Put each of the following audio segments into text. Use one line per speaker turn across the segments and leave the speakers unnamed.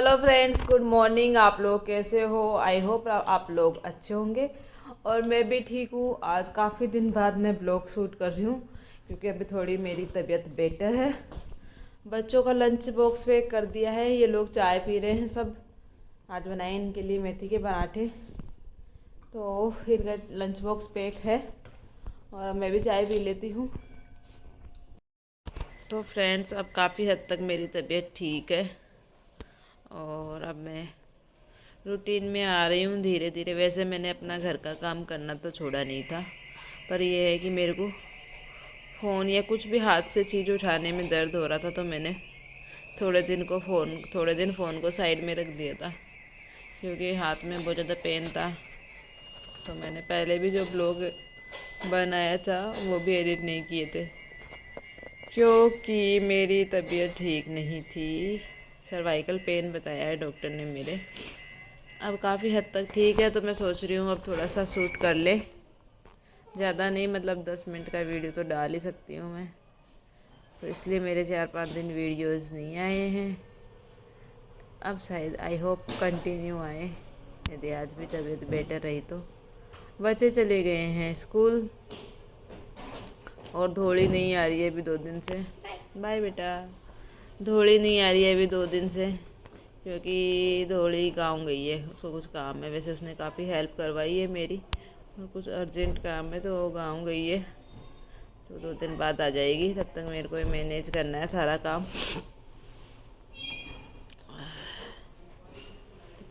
Hello friends, good morning. आप लोग कैसे हो? आई होप आप लोग अच्छे होंगे और मैं भी ठीक हूँ। आज काफ़ी दिन बाद मैं ब्लॉग शूट कर रही हूँ क्योंकि अभी थोड़ी मेरी तबीयत बेटर है। बच्चों का लंच बॉक्स पैक कर दिया है, ये लोग चाय पी रहे हैं सब। आज बनाए इनके लिए मेथी के पराठे, तो इनका लंच बॉक्स पैक है और मैं भी चाय पी लेती हूँ। तो फ्रेंड्स, अब काफ़ी हद तक मेरी तबीयत ठीक है और अब मैं रूटीन में आ रही हूँ धीरे धीरे। वैसे मैंने अपना घर का काम करना तो छोड़ा नहीं था, पर यह है कि मेरे को फ़ोन या कुछ भी हाथ से चीज़ उठाने में दर्द हो रहा था, तो मैंने थोड़े दिन फ़ोन को साइड में रख दिया था क्योंकि हाथ में बहुत ज़्यादा पेन था। तो मैंने पहले भी जो ब्लॉग बनाया था वो भी एडिट नहीं किए थे क्योंकि मेरी तबीयत ठीक नहीं थी। सर्वाइकल पेन बताया है डॉक्टर ने मेरे। अब काफ़ी हद तक ठीक है, तो मैं सोच रही हूँ अब थोड़ा सा शूट कर ले। ज़्यादा नहीं, मतलब 10 मिनट का वीडियो तो डाल ही सकती हूँ मैं, तो इसलिए मेरे 4-5 दिन वीडियोस नहीं आए हैं। अब शायद आई होप कंटिन्यू आए, यदि आज भी तबीयत बेटर रही तो। बच्चे चले गए हैं स्कूल और धोड़ी नहीं आ रही है अभी 2 दिन से। बाय बेटा। धोड़ी नहीं आ रही है अभी 2 दिन से क्योंकि धोड़ी गाँव गई है, उसको कुछ काम है। वैसे उसने काफ़ी हेल्प करवाई है मेरी, और कुछ अर्जेंट काम है तो वो गाँव गई है, तो 2 दिन बाद आ जाएगी। तब तक मेरे को मैनेज करना है सारा काम।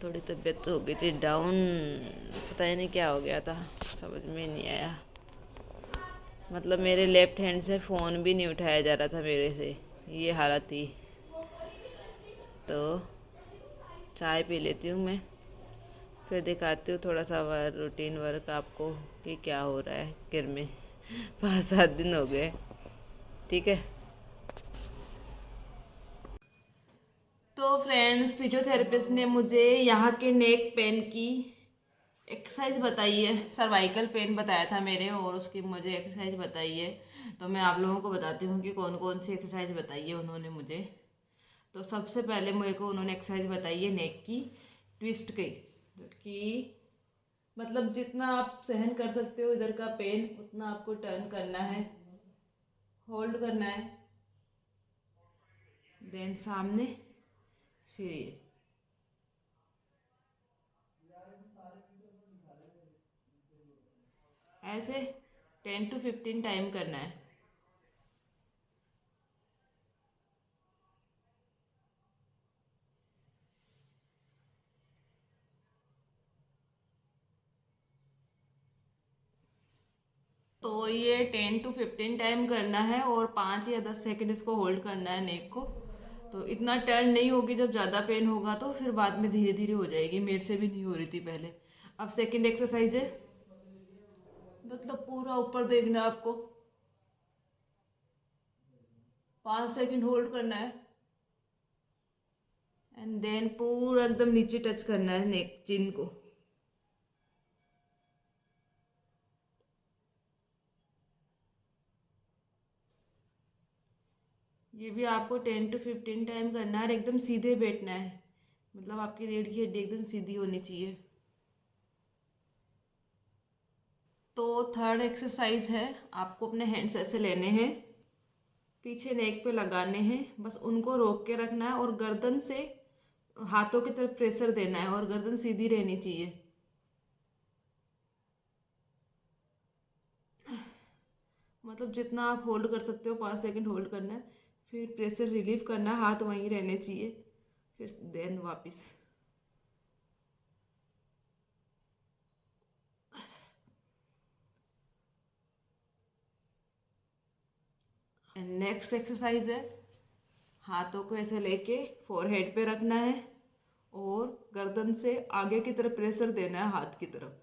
थोड़ी तबीयत हो गई थी डाउन, पता ही नहीं क्या हो गया था, समझ में नहीं आया। मतलब मेरे लेफ्ट हैंड से फ़ोन भी नहीं उठाया जा रहा था मेरे से, ये हालत थी। तो चाय पी लेती हूँ मैं, फिर दिखाती हूँ थोड़ा सा रूटीन वर्क आपको कि क्या हो रहा है घर में। 5-7 दिन हो गए, ठीक है। तो फ्रेंड्स, फिजियोथेरेपिस्ट ने मुझे यहाँ के नेक पेन की एक्सरसाइज बताई है। सर्वाइकल पेन बताया था मेरे और उसकी मुझे एक्सरसाइज बताई है। तो मैं आप लोगों को बताती हूँ कि कौन कौन सी एक्सरसाइज बताई है उन्होंने मुझे। तो सबसे पहले मेरे को उन्होंने एक्सरसाइज बताई है नेक की ट्विस्ट की, कि मतलब जितना आप सहन कर सकते हो इधर का पेन, उतना आपको टर्न करना है, होल्ड करना है, देन सामने, फिर ऐसे 10 to 15 टाइम करना है। तो ये 10 to 15 टाइम करना है और 5 या 10 सेकेंड इसको होल्ड करना है नेक को। तो इतना टर्न नहीं होगी, जब ज़्यादा पेन होगा तो फिर बाद में धीरे धीरे हो जाएगी। मेरे से भी नहीं हो रही थी पहले। अब सेकेंड एक्सरसाइज है, मतलब पूरा ऊपर देखना है आपको, 5 सेकेंड होल्ड करना है एंड देन पूरा एकदम नीचे टच करना है नेक चिन को। ये भी आपको 10 to 15 टाइम करना है और एकदम सीधे बैठना है, मतलब आपकी रीढ़ की हड्डी एकदम सीधी होनी चाहिए। तो थर्ड एक्सरसाइज है, आपको अपने हैंड्स ऐसे लेने हैं, पीछे नेक पे लगाने हैं, बस उनको रोक के रखना है और गर्दन से हाथों की तरफ प्रेशर देना है और गर्दन सीधी रहनी चाहिए। मतलब जितना आप होल्ड कर सकते हो, 5 सेकंड होल्ड करना है, फिर प्रेशर रिलीव करना है, हाथ वहीं रहने चाहिए, फिर देन वापस। एंड नेक्स्ट एक्सरसाइज है, हाथों को ऐसे लेके फोरहेड पे रखना है और गर्दन से आगे की तरफ प्रेशर देना है, हाथ की तरफ,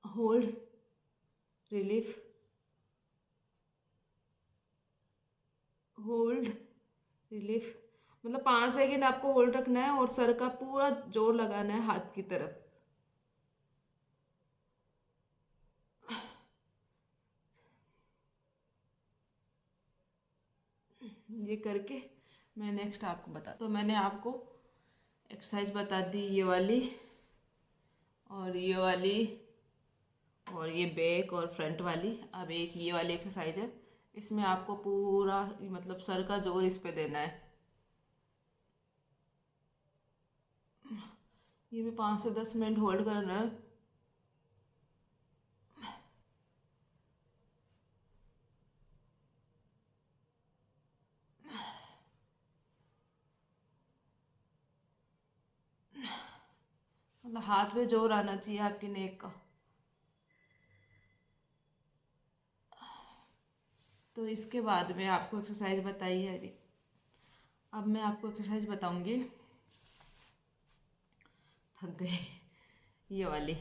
होल्ड, रिलीफ, होल्ड, रिलीफ। मतलब 5 सेकेंड आपको होल्ड रखना है और सर का पूरा जोर लगाना है हाथ की तरफ। ये करके मैं नेक्स्ट आपको तो मैंने आपको एक्सरसाइज बता दी, ये वाली और ये वाली और ये बैक और फ्रंट वाली। अब एक ये वाली एक्सरसाइज है, इसमें आपको पूरा मतलब सर का जोर इस पे देना है। ये भी 5 से 10 मिनट होल्ड करना है। मतलब हाथ में जोर आना चाहिए आपकी नेक का। तो इसके बाद में आपको एक्सरसाइज बताई है जी। अब मैं आपको एक्सरसाइज बताऊंगी, थक गए, ये वाली।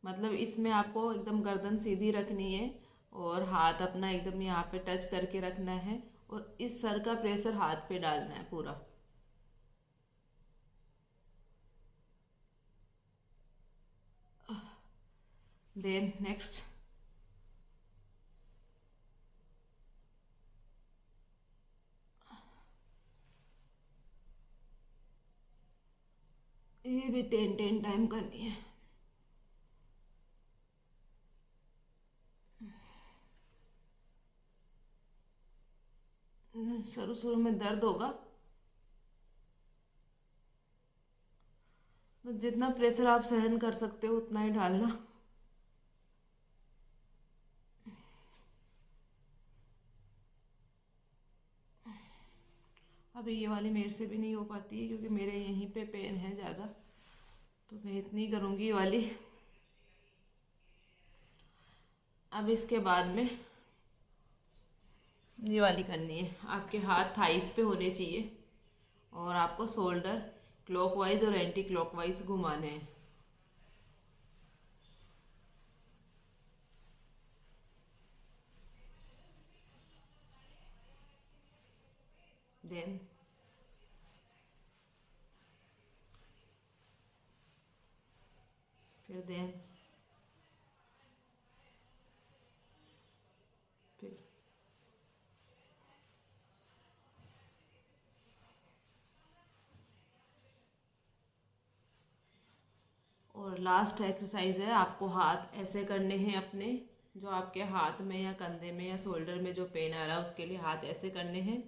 मतलब इसमें आपको एकदम गर्दन सीधी रखनी है और हाथ अपना एकदम यहाँ पे टच करके रखना है और इस सर का प्रेशर हाथ पे डालना है पूरा। देन नेक्स्ट, ये भी 10 टाइम करनी है। शुरू शुरू में दर्द होगा, तो जितना प्रेशर आप सहन कर सकते हो उतना ही डालना। अभी ये वाली मेरे से भी नहीं हो पाती है क्योंकि मेरे यहीं पे पेन है ज़्यादा, तो मैं इतनी करूँगी ये वाली। अब इसके बाद में ये वाली करनी है। आपके हाथ थाइस पे होने चाहिए और आपको शोल्डर क्लॉकवाइज और एंटी क्लॉकवाइज घुमाने हैं। देन फिर देन फिर और लास्ट एक्सरसाइज है, आपको हाथ ऐसे करने हैं अपने, जो आपके हाथ में या कंधे में या शोल्डर में जो पेन आ रहा है उसके लिए हाथ ऐसे करने हैं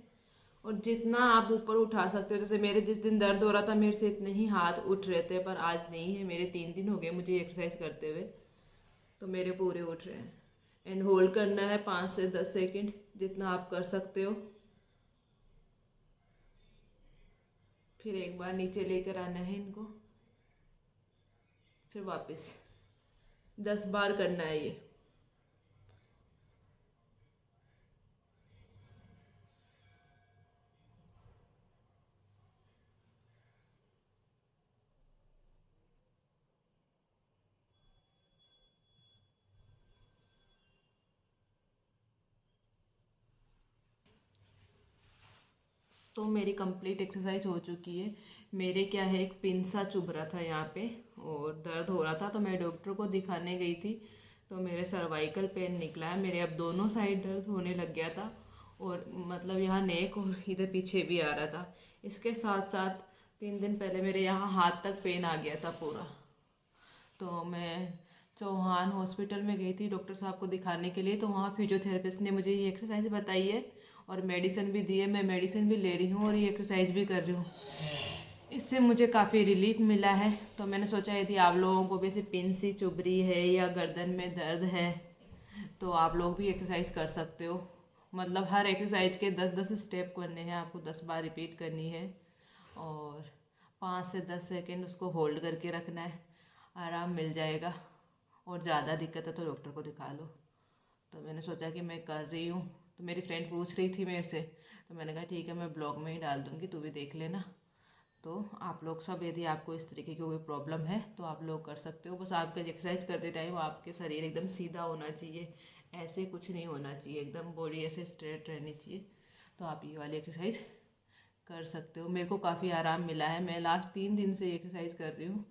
और जितना आप ऊपर उठा सकते हो। जैसे मेरे जिस दिन दर्द हो रहा था मेरे से इतने ही हाथ उठ रहे थे, पर आज नहीं है, मेरे 3 दिन हो गए मुझे एक्सरसाइज करते हुए, तो मेरे पूरे उठ रहे हैं। एंड होल्ड करना है 5 से 10 सेकेंड, जितना आप कर सकते हो। फिर एक बार नीचे लेकर आना है इनको, फिर वापस 10 बार करना है ये। तो मेरी कंप्लीट एक्सरसाइज हो चुकी है। मेरे क्या है, एक पिन सा चुभ रहा था यहाँ पे और दर्द हो रहा था, तो मैं डॉक्टर को दिखाने गई थी, तो मेरे सर्वाइकल पेन निकला है। मेरे अब दोनों साइड दर्द होने लग गया था और मतलब यहाँ नेक और इधर पीछे भी आ रहा था। इसके साथ साथ 3 दिन पहले मेरे यहाँ हाथ तक पेन आ गया था पूरा। तो मैं चौहान हॉस्पिटल में गई थी डॉक्टर साहब को दिखाने के लिए, तो वहाँ फिजियोथेरेपिस्ट ने मुझे ये एक्सरसाइज बताई है और मेडिसिन भी दी है। मैं मेडिसिन भी ले रही हूँ और ये एक्सरसाइज भी कर रही हूँ। इससे मुझे काफ़ी रिलीफ मिला है। तो मैंने सोचा यदि आप लोगों को भी ऐसे पिन सी चुभ रही है या गर्दन में दर्द है तो आप लोग भी एक्सरसाइज कर सकते हो। मतलब हर एक्सरसाइज के 10-10 स्टेप करने हैं, आपको 10 बार रिपीट करनी है और 5 से 10 सेकेंड उसको होल्ड करके रखना है, आराम मिल जाएगा। और ज़्यादा दिक्कत है तो डॉक्टर को दिखा लो। तो मैंने सोचा कि मैं कर रही हूँ, तो मेरी फ्रेंड पूछ रही थी मेरे से, तो मैंने कहा ठीक है मैं ब्लॉग में ही डाल दूँगी, तू भी देख लेना। तो आप लोग सब, यदि आपको इस तरीके की कोई प्रॉब्लम है तो आप लोग कर सकते हो। बस आपका एक्सरसाइज करते टाइम आपके शरीर एकदम सीधा होना चाहिए, ऐसे कुछ नहीं होना चाहिए, एकदम बॉडी ऐसे स्ट्रेट रहनी चाहिए। तो आप ये वाली एक्सरसाइज कर सकते हो। मेरे को काफ़ी आराम मिला है, मैं लास्ट 3 दिन से एक्सरसाइज कर रही हूँ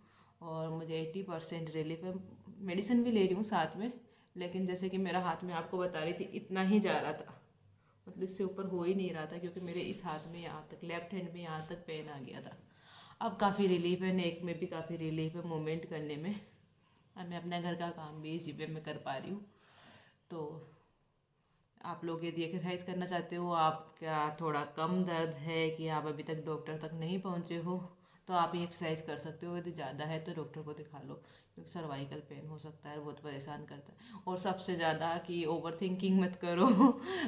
और मुझे 80% रिलीफ है। मेडिसिन भी ले रही हूँ साथ में, लेकिन जैसे कि मेरा हाथ में आपको बता रही थी इतना ही जा रहा था, मतलब इससे ऊपर हो ही नहीं रहा था, क्योंकि मेरे इस हाथ में यहाँ तक, लेफ्ट हैंड में यहाँ तक पेन आ गया था। अब काफ़ी रिलीफ है, नेक में भी काफ़ी रिलीफ है मूवमेंट करने में। अब मैं अपना घर का काम भी इसी पे मैं कर पा रही हूँ। तो आप लोग यदि एक्सरसाइज करना चाहते हो, आपका थोड़ा कम दर्द है कि आप अभी तक डॉक्टर तक नहीं पहुँचे हो, तो आप ये एक्सरसाइज कर सकते हो। यदि ज़्यादा है तो डॉक्टर को दिखा लो, क्योंकि सर्वाइकल पेन हो सकता है, बहुत परेशान करता है। और सबसे ज़्यादा कि ओवर थिंकिंग मत करो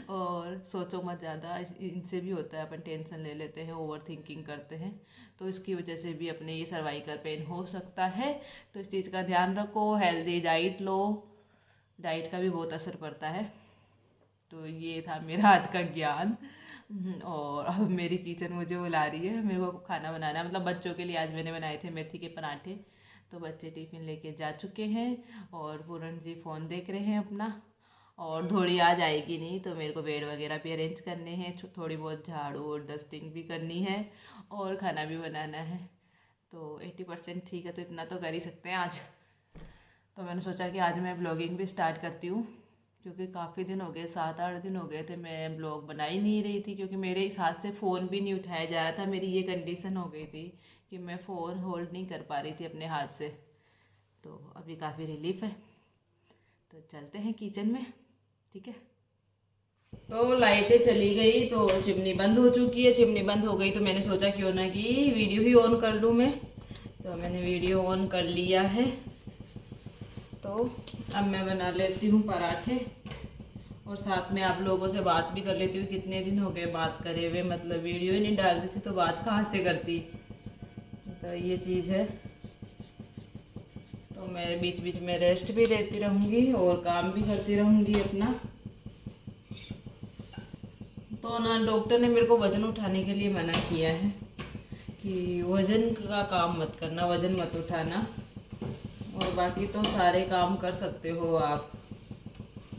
और सोचो मत ज़्यादा, इनसे भी होता है, अपन टेंशन ले लेते हैं, ओवर थिंकिंग करते हैं, तो इसकी वजह से भी अपने ये सर्वाइकल पेन हो सकता है। तो इस चीज़ का ध्यान रखो, हेल्दी डाइट लो, डाइट का भी बहुत असर पड़ता है। तो ये था मेरा आज का ज्ञान। और अब मेरी किचन मुझे बुला रही है, मेरे को खाना बनाना है। मतलब बच्चों के लिए आज मैंने बनाए थे मेथी के पराठे, तो बच्चे टिफ़िन लेके जा चुके हैं और पूरन जी फ़ोन देख रहे हैं अपना। और थोड़ी आज आएगी नहीं, तो मेरे को बेड वगैरह भी अरेंज करने हैं, थोड़ी बहुत झाड़ू और डस्टिंग भी करनी है और खाना भी बनाना है। तो 80% ठीक है, तो इतना तो कर ही सकते हैं आज। तो मैंने सोचा कि आज मैं ब्लॉगिंग भी स्टार्ट करती हूँ, क्योंकि काफ़ी दिन हो गए, 7-8 दिन हो गए थे मैं ब्लॉग बना ही नहीं रही थी, क्योंकि मेरे इस हाथ से फ़ोन भी नहीं उठाया जा रहा था। मेरी ये कंडीशन हो गई थी कि मैं फ़ोन होल्ड नहीं कर पा रही थी अपने हाथ से। तो अभी काफ़ी रिलीफ है। तो चलते हैं किचन में, ठीक है। तो लाइटें चली गई, तो चिमनी बंद हो चुकी है। चिमनी बंद हो गई तो मैंने सोचा क्यों ना कि वीडियो ही ऑन कर लूँ मैं। तो मैंने वीडियो ऑन कर लिया है। तो अब मैं बना लेती हूँ पराठे और साथ में आप लोगों से बात भी कर लेती हूँ। कितने दिन हो गए बात करे हुए, मतलब वीडियो ही नहीं डाल रही थी, तो बात कहाँ से करती। तो ये चीज़ है। तो मैं बीच बीच में रेस्ट भी लेती रहूँगी और काम भी करती रहूँगी अपना। तो ना डॉक्टर ने मेरे को वज़न उठाने के लिए मना किया है कि वज़न का काम मत करना, वज़न मत उठाना, और बाकी तो सारे काम कर सकते हो आप।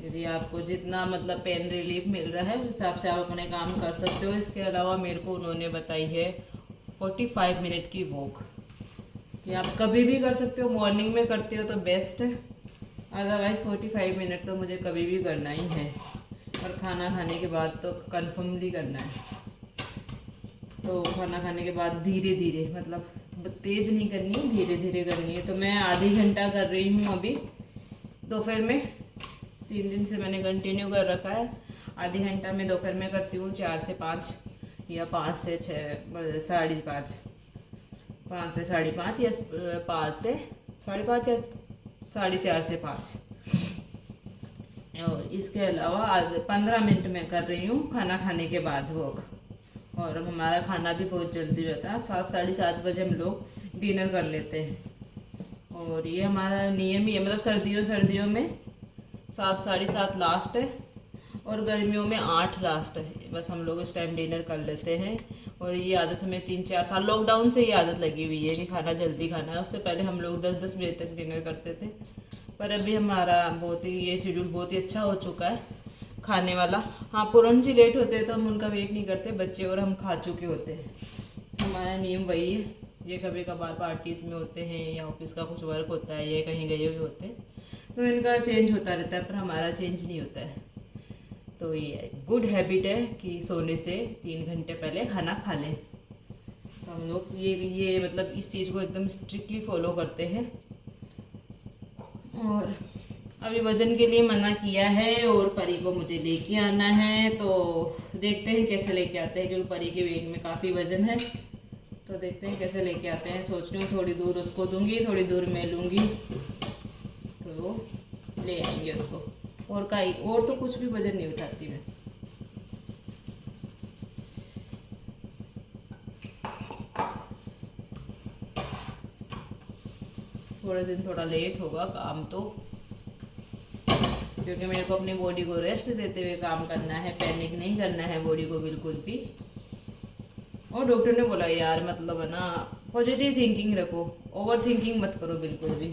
यदि आपको जितना मतलब पेन रिलीफ मिल रहा है उस हिसाब से आप अपने काम कर सकते हो। इसके अलावा मेरे को उन्होंने बताई है 45 मिनट की वॉक, कि आप कभी भी कर सकते हो। मॉर्निंग में करते हो तो बेस्ट है, अदरवाइज़ 45 मिनट तो मुझे कभी भी करना ही है। और खाना खाने के बाद तो कन्फर्मली करना है। तो खाना खाने के बाद धीरे धीरे, मतलब तेज़ नहीं करनी है, धीरे धीरे करनी है। तो मैं आधी घंटा कर रही हूँ अभी दोपहर में। 3 दिन से मैंने कंटिन्यू कर रखा है। आधी घंटा में दोपहर में करती हूँ, 4 से 5 या 5 से 6, 5:30, 5 से 5:30 या 5 से 5:30 या 4:30 से 5। और इसके अलावा 15 मिनट में कर रही हूँ खाना खाने के बाद वॉक। और अब हमारा खाना भी बहुत जल्दी रहता है, 7, 7:30 बजे हम लोग डिनर कर लेते हैं। और ये हमारा नियम ही है, मतलब सर्दियों में 7, 7:30 लास्ट है और गर्मियों में 8 लास्ट है। बस हम लोग इस टाइम डिनर कर लेते हैं। और ये आदत हमें 3-4 साल, लॉकडाउन से ये आदत लगी हुई है कि खाना जल्दी खाना है। उससे पहले हम लोग 10-10 बजे तक डिनर करते थे, पर अभी हमारा बहुत ही ये शेड्यूल बहुत ही अच्छा हो चुका है खाने वाला। हाँ, पूरन जी लेट होते हैं तो हम उनका वेट नहीं करते, बच्चे और हम खा चुके होते हैं। हमारा नियम वही है। ये कभी कभार पार्टीज़ में होते हैं या ऑफिस का कुछ वर्क होता है या कहीं गए हुए होते हैं, तो इनका चेंज होता रहता है, पर हमारा चेंज नहीं होता है। तो ये गुड हैबिट है कि सोने से 3 घंटे पहले खाना खा लें। तो हम लोग ये मतलब इस चीज़ को एकदम स्ट्रिक्टली फॉलो करते हैं। और अभी वज़न के लिए मना किया है और परी को मुझे लेके आना है, तो देखते हैं कैसे लेके आते हैं, क्योंकि परी के वेट में काफ़ी वज़न है। तो देखते हैं कैसे लेके आते हैं। सोच रही हूँ थोड़ी दूर उसको दूंगी, थोड़ी दूर मैं लूँगी, तो ले आएंगे उसको। और तो कुछ भी वज़न नहीं उठाती मैं। थोड़े दिन थोड़ा लेट होगा काम तो, क्योंकि मेरे को अपनी बॉडी को रेस्ट देते हुए काम करना है, पैनिक नहीं करना है बॉडी को बिल्कुल भी। और डॉक्टर ने बोला यार, मतलब है ना, पॉजिटिव थिंकिंग रखो, ओवर थिंकिंग मत करो बिल्कुल भी,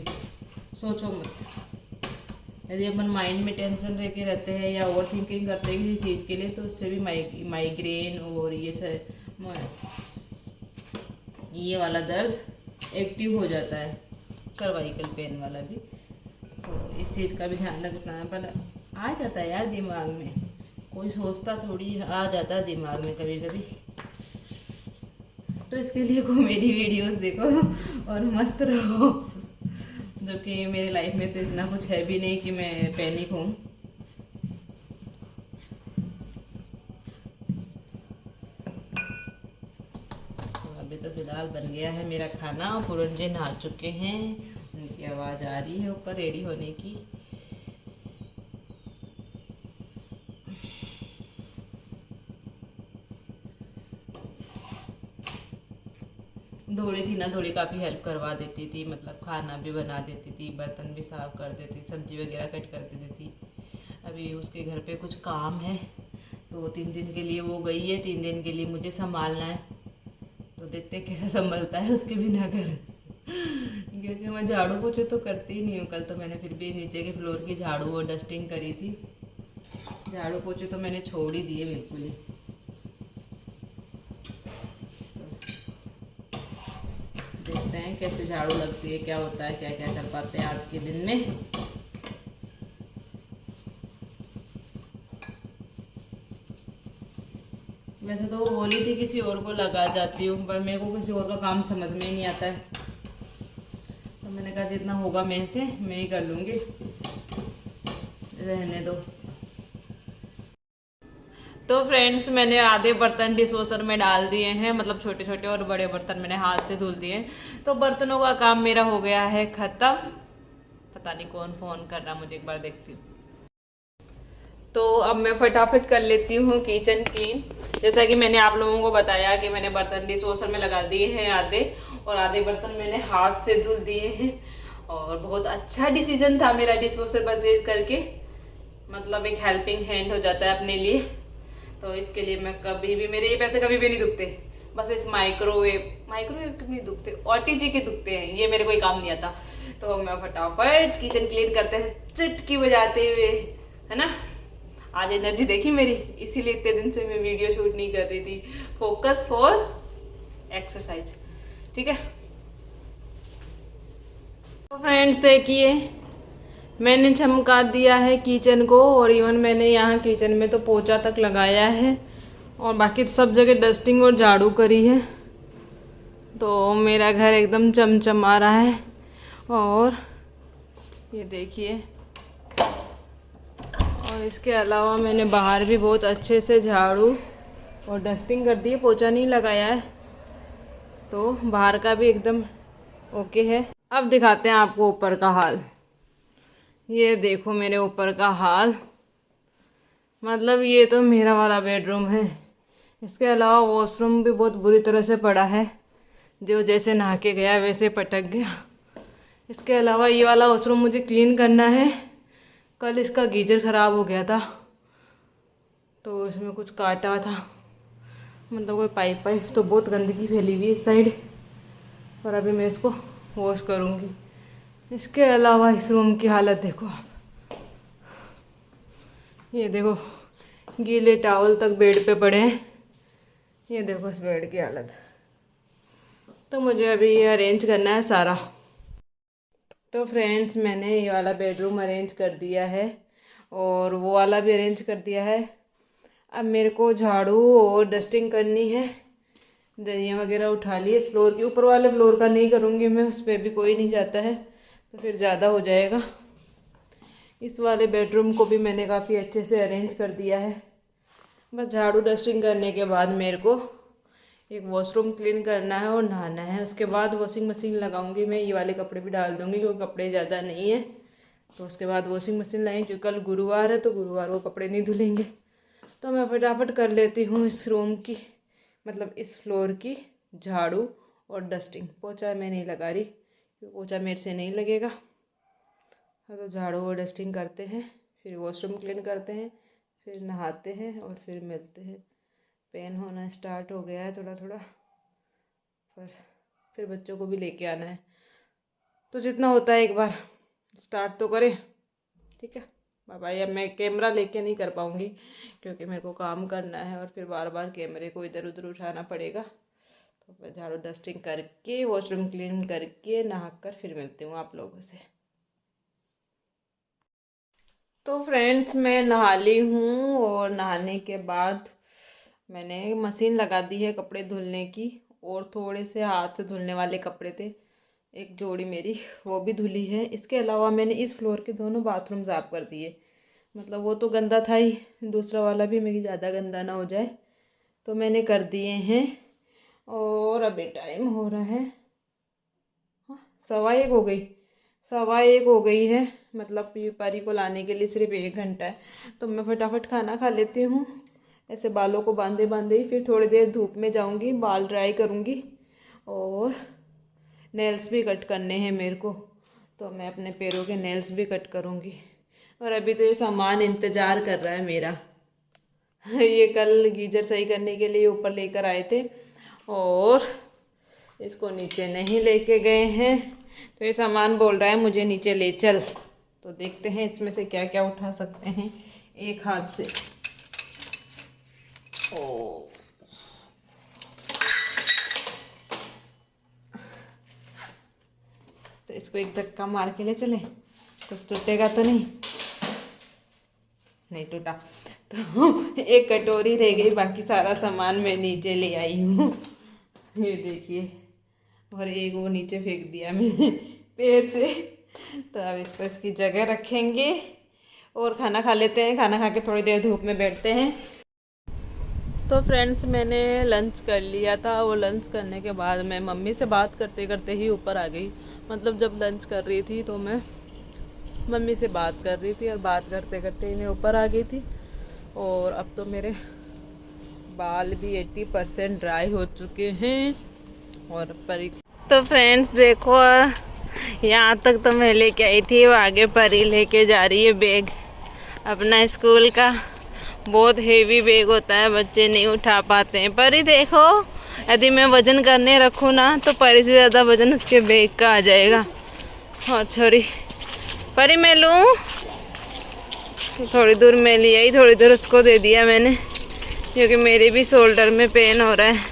सोचो मत। यदि अपन माइंड में टेंशन रह के रहते हैं या ओवर थिंकिंग करते हैं किसी चीज़ के लिए, तो उससे भी माइग्रेन और ये वाला दर्द एक्टिव हो जाता है, सर्वाइकल पेन वाला भी। तो इस चीज़ का भी ध्यान रखना है, पर आ जाता है यार दिमाग में, कोई सोचता थोड़ी, आ जाता है दिमाग में कभी कभी। तो इसके लिए को मेरी वीडियोस देखो और मस्त रहो। जो कि मेरी लाइफ में तो इतना कुछ है भी नहीं कि मैं पैनिक हूँ। तो अभी तो फिलहाल बन गया है मेरा खाना। पूरन जी नहा चुके हैं, उनकी आवाज़ आ रही है ऊपर रेडी होने की। थोड़ी थी ना, थोड़ी काफ़ी हेल्प करवा देती थी, मतलब खाना भी बना देती थी, बर्तन भी साफ़ कर देती, सब्जी वगैरह कट कर देती थी। अभी उसके घर पे कुछ काम है तो 3 दिन के लिए वो गई है, 3 दिन के लिए मुझे संभालना है। तो देखते कैसे संभलता है उसके बिना घर। क्योंकि मैं झाड़ू पोछे तो करती ही नहीं हूँ। कल तो मैंने फिर भी नीचे के फ्लोर की झाड़ू और डस्टिंग करी थी। झाड़ू पोछे तो मैंने छोड़ ही दिए बिल्कुल ही। देखते हैं कैसे झाड़ू लगती है, क्या होता है, क्या क्या कर पाते हैं आज के दिन में। वैसे तो वो बोली थी किसी और को लगा जाती हूँ, पर मेरे को किसी और का काम समझ में ही नहीं आता है। तो मैंने कहा जितना होगा मेरे से मैं ही कर लूँगी, रहने दो। तो फ्रेंड्स, मैंने आधे बर्तन डिश वॉशर में डाल दिए हैं, मतलब छोटे छोटे, और बड़े बर्तन मैंने हाथ से धुल दिए हैं। तो बर्तनों का काम मेरा हो गया है ख़त्म। पता नहीं कौन फ़ोन कर रहा, मुझे एक बार देखती हूँ। तो अब मैं फटाफट कर लेती हूँ किचन क्लीन। जैसा कि मैंने आप लोगों को बताया कि मैंने बर्तन डिश वॉशर में लगा दिए हैं आधे, और आधे बर्तन मैंने हाथ से धुल दिए हैं। और बहुत अच्छा डिसीजन था मेरा डिश वॉशर परचेज करके, मतलब एक हेल्पिंग हैंड हो जाता है अपने लिए। तो इसके लिए मैं कभी भी, मेरे ये पैसे कभी भी नहीं दुखते। बस इस माइक्रोवेव के नहीं दुखते, OTG के दुखते हैं, ये मेरे कोई काम नहीं आता। तो मैं फटाफट किचन क्लीन करते हैं चुटकी बजाते हुए, है ना। आज एनर्जी देखी मेरी, इसीलिए इतने दिन से मैं वीडियो शूट नहीं कर रही थी। फोकस फॉर एक्सरसाइज, ठीक है। तो फ्रेंड्स देखिए, मैंने चमका दिया है किचन को, और इवन मैंने यहाँ किचन में तो पोछा तक लगाया है, और बाकी सब जगह डस्टिंग और झाड़ू करी है। तो मेरा घर एकदम चमचमा रहा है। और ये देखिए, और इसके अलावा मैंने बाहर भी बहुत अच्छे से झाड़ू और डस्टिंग कर दी है, पोछा नहीं लगाया है। तो बाहर का भी एकदम ओके है। अब दिखाते हैं आपको ऊपर का हाल। ये देखो मेरे ऊपर का हाल, मतलब ये तो मेरा वाला बेडरूम है। इसके अलावा वॉशरूम भी बहुत बुरी तरह से पड़ा है, जो जैसे नहा के गया वैसे पटक गया। इसके अलावा ये वाला वॉशरूम मुझे क्लीन करना है। कल इसका गीजर ख़राब हो गया था, तो इसमें कुछ काटा था, मतलब कोई पाइप वाइप, तो बहुत गंदगी फैली हुई है इस साइड। और अभी मैं इसको वॉश करूँगी। इसके अलावा इस रूम की हालत देखो आप, ये देखो गीले टॉवल तक बेड पे पड़े हैं। ये देखो इस बेड की हालत। तो मुझे अभी ये अरेंज करना है सारा। तो फ्रेंड्स, मैंने ये वाला बेडरूम अरेंज कर दिया है, और वो वाला भी अरेंज कर दिया है। अब मेरे को झाड़ू और डस्टिंग करनी है। दरियाँ वगैरह उठा ली इस फ्लोर की, ऊपर वाले फ्लोर का नहीं करूँगी मैं, उस पर भी कोई नहीं जाता है तो फिर ज़्यादा हो जाएगा। इस वाले बेडरूम को भी मैंने काफ़ी अच्छे से अरेंज कर दिया है। बस झाड़ू डस्टिंग करने के बाद मेरे को एक वॉशरूम क्लीन करना है और नहाना है। उसके बाद वॉशिंग मशीन लगाऊंगी मैं, ये वाले कपड़े भी डाल दूंगी क्योंकि कपड़े ज़्यादा नहीं है। तो उसके बाद वॉशिंग मशीन लाएंगे, क्योंकि कल गुरुवार है तो गुरुवार को कपड़े नहीं धुलेंगे। तो मैं फटाफट कर लेती हूँ इस रूम की, मतलब इस फ्लोर की झाड़ू और डस्टिंग। पोछा मैं नहीं लगा रही क्योंकि पोछा मेरे से नहीं लगेगा। हाँ, तो झाड़ू और डस्टिंग करते हैं, फिर वॉशरूम क्लीन करते हैं, फिर नहाते हैं और फिर मिलते हैं। पेन होना स्टार्ट हो गया है थोड़ा थोड़ा, पर फिर बच्चों को भी लेके आना है, तो जितना होता है एक बार स्टार्ट तो करें, ठीक है। Bye bye. अब मैं कैमरा लेके नहीं कर पाऊँगी क्योंकि मेरे को काम करना है, और फिर बार बार कैमरे को इधर उधर उठाना पड़ेगा। तो मैं झाड़ू डस्टिंग करके, वॉशरूम क्लीन करके, नहा कर फिर मिलती हूँ आप लोगों से। तो फ्रेंड्स मैं नहा ली हूँ और नहाने के बाद मैंने मशीन लगा दी है कपड़े धुलने की, और थोड़े से हाथ से धुलने वाले कपड़े थे, एक जोड़ी मेरी वो भी धुली है। इसके अलावा मैंने इस फ्लोर के दोनों बाथरूम साफ़ कर दिए, मतलब वो तो गंदा था ही, दूसरा वाला भी मेरी ज़्यादा गंदा ना हो जाए, तो मैंने कर दिए हैं। और अभी टाइम हो रहा है, हाँ 1:15 हो गई, 1:15 हो गई है, मतलब ये परी को लाने के लिए सिर्फ 1 घंटा है। तो मैं फटाफट खाना खा लेती हूँ, ऐसे बालों को बांधे बांधे ही फिर थोड़ी देर धूप में जाऊँगी, बाल ड्राई करूँगी, और नेल्स भी कट करने हैं मेरे को, तो मैं अपने पैरों के नेल्स भी कट करूँगी। और अभी तो ये सामान इंतज़ार कर रहा है मेरा। ये कल गीजर सही करने के लिए ऊपर लेकर आए थे और इसको नीचे नहीं लेके गए हैं, तो ये सामान बोल रहा है मुझे नीचे ले चल। तो देखते हैं इसमें से क्या क्या उठा सकते हैं एक हाथ से। ओ तो इसको एक धक्का मार के ले चले, कुछ टूटेगा तो नहीं? नहीं टूटा। तो एक कटोरी रह गई, बाकी सारा सामान मैं नीचे ले आई हूँ। ये देखिए, और एक वो नीचे फेंक दिया मैंने पैर से। तो अब इसको इसकी जगह रखेंगे और खाना खा लेते हैं, खाना खा के थोड़ी देर धूप में बैठते हैं। तो फ्रेंड्स मैंने लंच कर लिया था, वो लंच करने के बाद मैं मम्मी से बात करते करते ही ऊपर आ गई। मतलब जब लंच कर रही थी तो मैं मम्मी से बात कर रही थी और बात करते करते ही मैं ऊपर आ गई थी। और अब तो मेरे बाल भी 80% ड्राई हो चुके हैं। और परी तो फ्रेंड्स देखो, यहाँ तक तो मैं लेके आई थी, वो आगे परी लेके जा रही है बैग अपना स्कूल का। बहुत हेवी बैग होता है, बच्चे नहीं उठा पाते हैं। परी देखो, यदि मैं वज़न करने रखूँ ना तो परी से ज़्यादा वज़न उसके बैग का आ जाएगा। और छोरी परी मैं लूँ, थोड़ी दूर मैं ले आई, थोड़ी दूर उसको दे दिया मैंने, क्योंकि मेरे भी शोल्डर में पेन हो रहा है।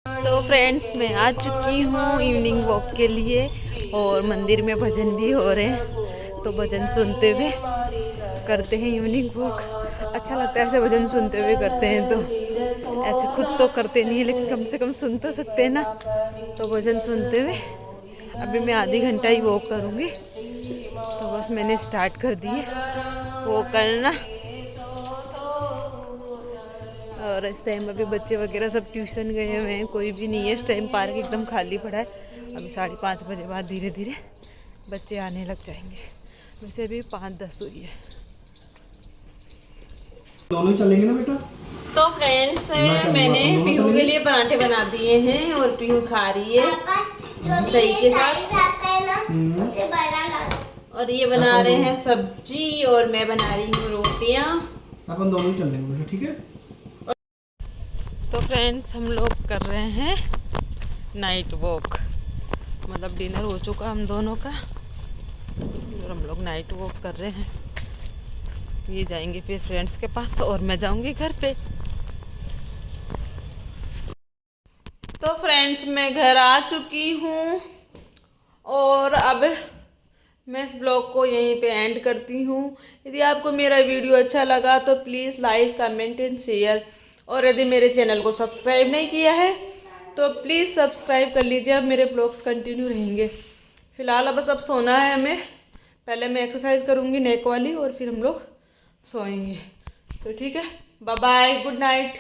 तो फ्रेंड्स मैं आ चुकी हूँ इवनिंग वॉक के लिए, और मंदिर में भजन भी हो रहे हैं, तो भजन सुनते हुए करते हैं इवनिंग वॉक। अच्छा लगता है ऐसे भजन सुनते हुए करते हैं, तो ऐसे खुद तो करते नहीं है लेकिन कम से कम सुन तो सकते हैं ना। तो भजन सुनते हुए अभी मैं आधी घंटा ही वॉक करूँगी, तो बस मैंने स्टार्ट कर दी है वॉक करना। और इस टाइम अभी बच्चे वगैरह सब ट्यूशन गए हुए हैं, कोई भी नहीं है इस टाइम, पार्क एकदम खाली पड़ा है। अभी 5:30 बजे बाद धीरे धीरे बच्चे आने लग जाएंगे, वैसे अभी 5:10 हुई है।
दोनों चलेंगे ना बेटा?
तो फ्रेंड्स मैंने पीहू के लिए पराठे बना दिए हैं और पीहू खा रही है दही के साथ। और ये बना रहे हैं सब्जी और मैं बना रही हूँ रोटियाँ।
अपन दोनों चल लेंगे बेटा, ठीक है?
तो फ्रेंड्स हम लोग कर रहे हैं नाइट वॉक, मतलब डिनर हो चुका हम दोनों का और हम लोग नाइट वॉक कर रहे हैं। ये जाएंगे फिर फ्रेंड्स के पास और मैं जाऊंगी घर पे। तो फ्रेंड्स मैं घर आ चुकी हूँ और अब मैं इस ब्लॉग को यहीं पे एंड करती हूँ। यदि आपको मेरा वीडियो अच्छा लगा तो please like comment and share, और यदि मेरे चैनल को सब्सक्राइब नहीं किया है तो प्लीज़ सब्सक्राइब कर लीजिए। अब मेरे ब्लॉग्स कंटिन्यू रहेंगे। फ़िलहाल अब बस अब सोना है हमें, पहले मैं एक्सरसाइज करूँगी नेक वाली और फिर हम लोग सोएंगे। तो ठीक है, बाय बाय, गुड नाइट।